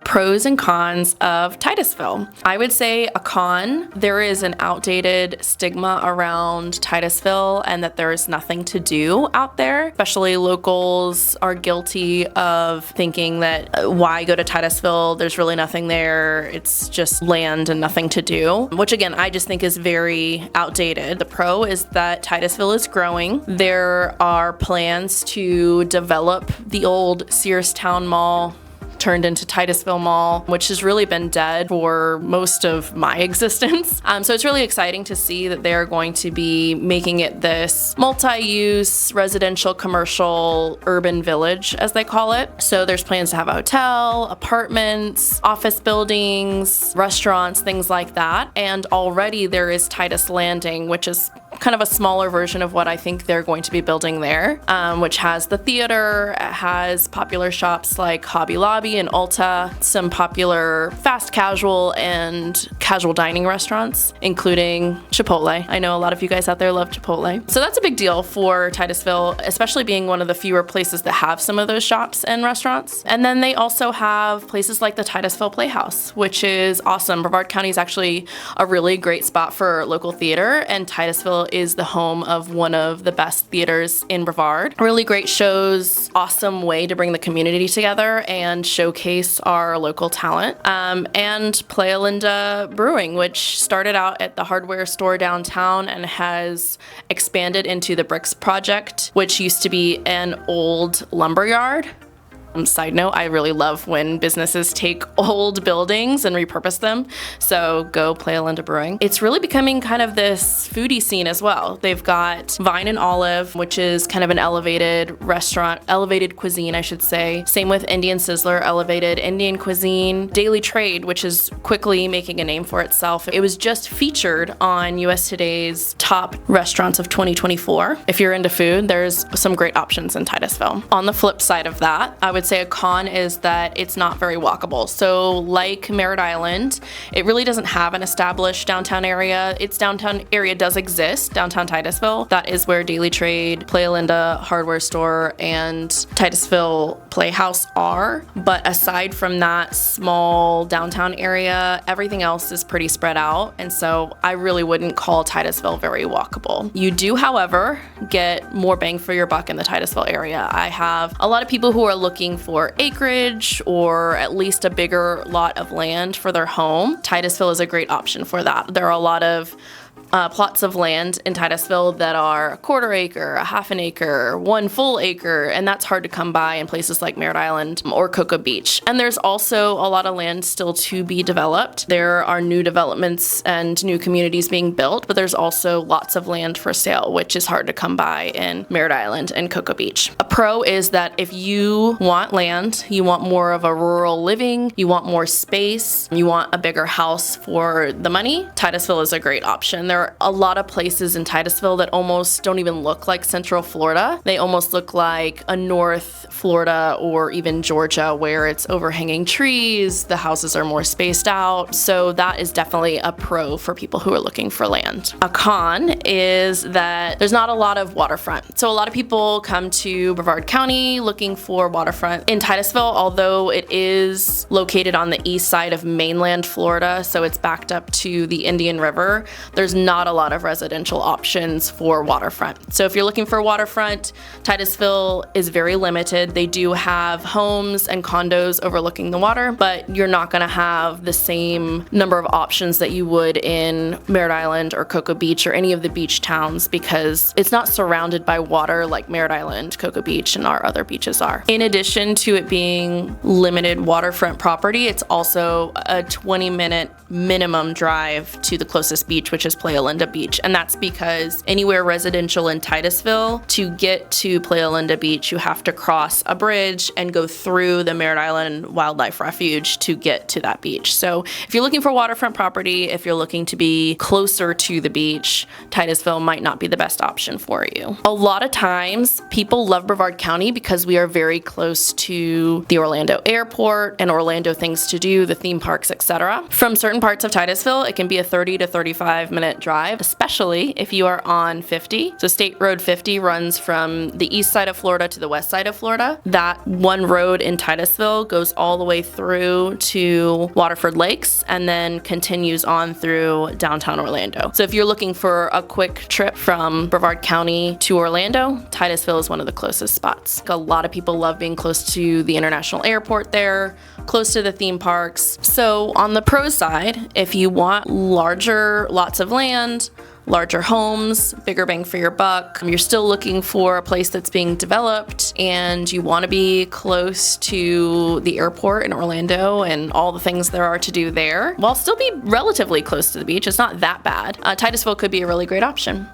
Pros and cons of Titusville. I would say a con, there is an outdated stigma around Titusville and that there is nothing to do out there. Especially locals are guilty of thinking that why go to Titusville? There's really nothing there. It's just land and nothing to do, which again, I just think is very outdated. The pro is that Titusville is growing. There are plans to develop the old Sears Town Mall turned into Titusville Mall, which has really been dead for most of my existence. So it's really exciting to see that they're going to be making it this multi-use residential, commercial, urban village, as they call it. So there's plans to have a hotel, apartments, office buildings, restaurants, things like that. And already there is Titus Landing, which is kind of a smaller version of what I think they're going to be building there, which has the theater, it has popular shops like Hobby Lobby and Ulta, some popular fast casual and casual dining restaurants, including Chipotle. I know a lot of you guys out there love Chipotle. So that's a big deal for Titusville, especially being one of the fewer places that have some of those shops and restaurants. And then they also have places like the Titusville Playhouse, which is awesome. Brevard County is actually a really great spot for local theater, and Titusville is the home of one of the best theaters in Brevard. Really great shows, awesome way to bring the community together and showcase our local talent. And Playa Linda Brewing, which started out at the hardware store downtown and has expanded into the Bricks Project, which used to be an old lumber yard. Side note, I really love when businesses take old buildings and repurpose them, so go Playa Linda Brewing. It's really becoming kind of this foodie scene as well. They've got Vine and Olive, which is kind of an elevated restaurant, elevated cuisine, I should say. Same with Indian Sizzler, elevated Indian cuisine. Daily Trade, which is quickly making a name for itself. It was just featured on US Today's top restaurants of 2024. If you're into food, there's some great options in Titusville. On the flip side of that, I would say a con is that it's not very walkable. So like Merritt Island, it really doesn't have an established downtown area. Its downtown area does exist, downtown Titusville. That is where Daily Trade, Playa Linda Hardware Store, and Titusville Playhouse are. But aside from that small downtown area, everything else is pretty spread out. And so I really wouldn't call Titusville very walkable. You do, however, get more bang for your buck in the Titusville area. I have a lot of people who are looking for acreage or at least a bigger lot of land for their home. Titusville is a great option for that. There are a lot of plots of land in Titusville that are a quarter acre, a half an acre, one full acre, and that's hard to come by in places like Merritt Island or Cocoa Beach. And there's also a lot of land still to be developed. There are new developments and new communities being built, but there's also lots of land for sale, which is hard to come by in Merritt Island and Cocoa Beach. A pro is that if you want land, you want more of a rural living, you want more space, you want a bigger house for the money, Titusville is a great option. There are a lot of places in Titusville that almost don't even look like Central Florida. They almost look like a North Florida or even Georgia, where it's overhanging trees, the houses are more spaced out. So that is definitely a pro for people who are looking for land. A con is that there's not a lot of waterfront. So a lot of people come to Brevard County looking for waterfront. In Titusville, although it is located on the east side of mainland Florida, so it's backed up to the Indian River, there's not a lot of residential options for waterfront. So if you're looking for waterfront, Titusville is very limited. They do have homes and condos overlooking the water, but you're not going to have the same number of options that you would in Merritt Island or Cocoa Beach or any of the beach towns, because it's not surrounded by water like Merritt Island, Cocoa Beach, and our other beaches are. In addition to it being limited waterfront property, it's also a 20-minute minimum drive to the closest beach, which is Playa Linda Beach. And that's because anywhere residential in Titusville, to get to Playa Linda Beach, you have to cross a bridge and go through the Merritt Island Wildlife Refuge to get to that beach. So if you're looking for waterfront property, if you're looking to be closer to the beach, Titusville might not be the best option for you. A lot of times people love Brevard County because we are very close to the Orlando airport and Orlando things to do, the theme parks, etc. From certain certain parts of Titusville, it can be a 30 to 35-minute drive, especially if you are on 50. So State Road 50 runs from the east side of Florida to the west side of Florida. That one road in Titusville goes all the way through to Waterfront Lakes and then continues on through downtown Orlando. So if you're looking for a quick trip from Brevard County to Orlando, Titusville is one of the closest spots. A lot of people love being close to the international airport there, close to the theme parks. So on the pro side, if you want larger lots of land, larger homes, bigger bang for your buck, you're still looking for a place that's being developed and you want to be close to the airport in Orlando and all the things there are to do there, while still be relatively close to the beach. It's not that bad. Titusville could be a really great option.